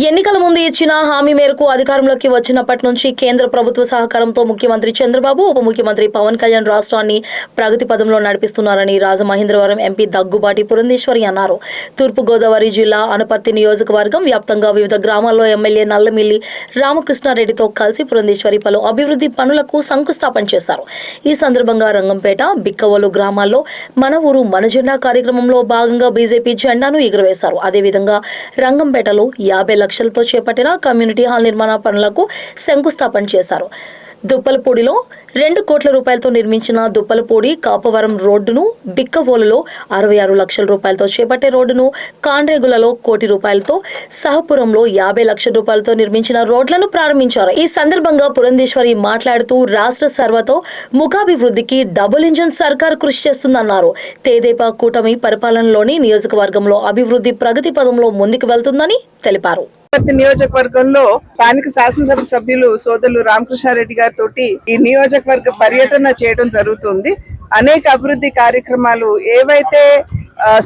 ఎన్నికల ముందు ఇచ్చిన హామీ మేరకు అధికారంలోకి వచ్చినప్పటి నుంచి కేంద్ర ప్రభుత్వ సహకారంతో ముఖ్యమంత్రి చంద్రబాబు, ఉప ముఖ్యమంత్రి పవన్ కళ్యాణ్ రాష్ట్రాన్ని ప్రగతి పదంలో నడిపిస్తున్నారని రాజమహేంద్రవరం ఎంపీ దగ్గుబాటి పురంధేశ్వరి అన్నారు. తూర్పుగోదావరి జిల్లా అనపర్తి నియోజకవర్గం వ్యాప్తంగా వివిధ గ్రామాల్లో ఎమ్మెల్యే నల్లమిల్లి రామకృష్ణారెడ్డితో కలిసి పురంధేశ్వరి పలు అభివృద్ధి పనులకు శంకుస్థాపన చేశారు. ఈ సందర్భంగా రంగంపేట, బిక్కవోలు గ్రామాల్లో మన ఊరు మన జెండా కార్యక్రమంలో భాగంగా బీజేపీ జెండాను ఎగురవేశారు. అదేవిధంగా రంగంపేటలో 50 లక్షలతో చేపట్టిన కమ్యూనిటీ హాల్ నిర్మాణ పనులకు శంకుస్థాపన చేశారు. దుప్పలపూడిలో 2 కోట్ల రూపాయలతో నిర్మించిన దుప్పలపూడి కాపవరం రోడ్డును, బిక్కవోలులో 66 లక్షల రూపాయలతో చేపట్టే రోడ్డును, కాండ్రేగులలో 1 కోటి రూపాయలతో, సహపురంలో 50 లక్షల రూపాయలతో నిర్మించిన రోడ్లను ప్రారంభించారు. ఈ సందర్భంగా పురంధేశ్వరి మాట్లాడుతూ రాష్ట్ర సర్వతో ముఖాభివృద్ధికి డబుల్ ఇంజన్ సర్కార్ కృషి చేస్తుందన్నారు. తెదేపా కూటమి పరిపాలనలోని నియోజకవర్గంలో అభివృద్ధి ప్రగతి పదంలో ముందుకు వెళ్తుందని తెలిపారు. నియోజకవర్గంలో స్థానిక శాసనసభ సభ్యులు సోదరులు రామకృష్ణారెడ్డి గారితో ఈ నియోజకవర్గ పర్యటన చేయడం జరుగుతుంది. అనేక అభివృద్ధి కార్యక్రమాలు ఏవైతే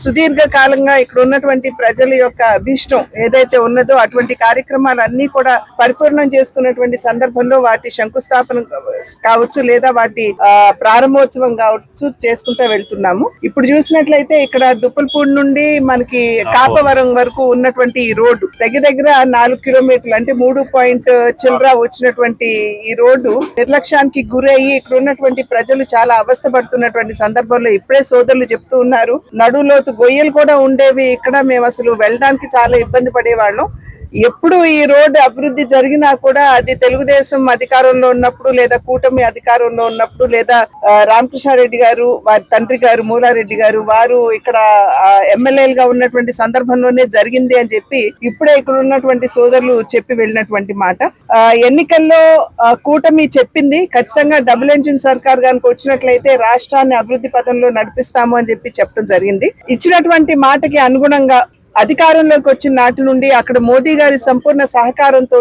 సుదీర్ఘ కాలంగా ఇక్కడ ఉన్నటువంటి ప్రజల యొక్క అభిష్టం ఏదైతే ఉన్నదో అటువంటి కార్యక్రమాలన్నీ కూడా పరిపూర్ణం చేసుకున్నటువంటి సందర్భంలో వాటి శంకుస్థాపన కావచ్చు లేదా వాటి ప్రారంభోత్సవం కావచ్చు చేసుకుంటూ వెళ్తున్నాము. ఇప్పుడు చూసినట్లయితే ఇక్కడ దుప్పలపూడి నుండి మనకి కాపవరం వరకు ఉన్నటువంటి ఈ రోడ్డు దగ్గర 4 కిలోమీటర్లు అంటే 3 చిల్లర వచ్చినటువంటి ఈ రోడ్డు నిర్లక్ష్యానికి గురయ్యి ఇక్కడ ఉన్నటువంటి ప్రజలు చాలా అవస్థ పడుతున్నటువంటి సందర్భంలో ఇప్పుడే సోదరులు చెప్తూ ఉన్నారు. లోతు గొయ్యలు కూడా ఉండేవి. ఇక్కడ మేము అసలు వెళ్ళడానికి చాలా ఇబ్బంది పడేవాళ్ళం. ఎప్పుడు ఈ రోడ్డు అభివృద్ధి జరిగినా కూడా అది తెలుగుదేశం అధికారంలో ఉన్నప్పుడు లేదా కూటమి అధికారంలో ఉన్నప్పుడు లేదా రామకృష్ణారెడ్డి గారు వారి తండ్రి గారు మూలారెడ్డి గారు వారు ఇక్కడ ఎమ్మెల్యేలుగా ఉన్నటువంటి సందర్భంలోనే జరిగింది అని చెప్పి ఇప్పుడే ఇక్కడ ఉన్నటువంటి సోదరులు చెప్పి వెళ్ళినటువంటి మాట. ఎన్నికల్లో కూటమి చెప్పింది ఖచ్చితంగా డబుల్ ఇంజిన్ సర్కార్ గానికి వచ్చినట్లయితే రాష్ట్రాన్ని అభివృద్ధి పథంలో నడిపిస్తాము అని చెప్పి చెప్పడం జరిగింది. ఇచ్చినటువంటి మాటకి అనుగుణంగా అధికారంలోకి వచ్చిన నాటి నుండి అక్కడ మోదీ గారి సంపూర్ణ సహకారంతో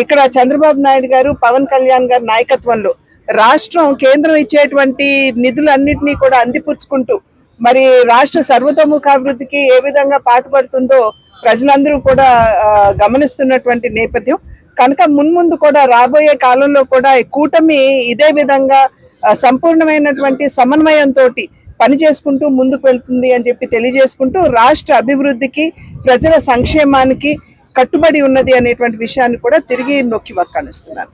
ఇక్కడ చంద్రబాబు నాయుడు గారు, పవన్ కళ్యాణ్ గారి నాయకత్వంలో రాష్ట్రం కేంద్రం ఇచ్చేటువంటి నిధులన్నింటినీ కూడా అందిపుచ్చుకుంటూ మరి రాష్ట్ర సర్వతోముఖాభివృద్ధికి ఏ విధంగా పాటుపడుతుందో ప్రజలందరూ కూడా గమనిస్తున్నటువంటి నేపథ్యం కనుక మున్ముందు కూడా రాబోయే కాలంలో కూడా కూటమి ఇదే విధంగా సంపూర్ణమైనటువంటి సమన్వయంతో పని చేసుకుంటూ ముందుకు వెళ్తుంది అని చెప్పి తెలియజేసుకుంటూ రాష్ట్ర అభివృద్ధికి ప్రజల సంక్షేమానికి కట్టుబడి ఉన్నది అనేటువంటి విషయాన్ని కూడా తిరిగి నొక్కి వక్కాణిస్తున్నాను.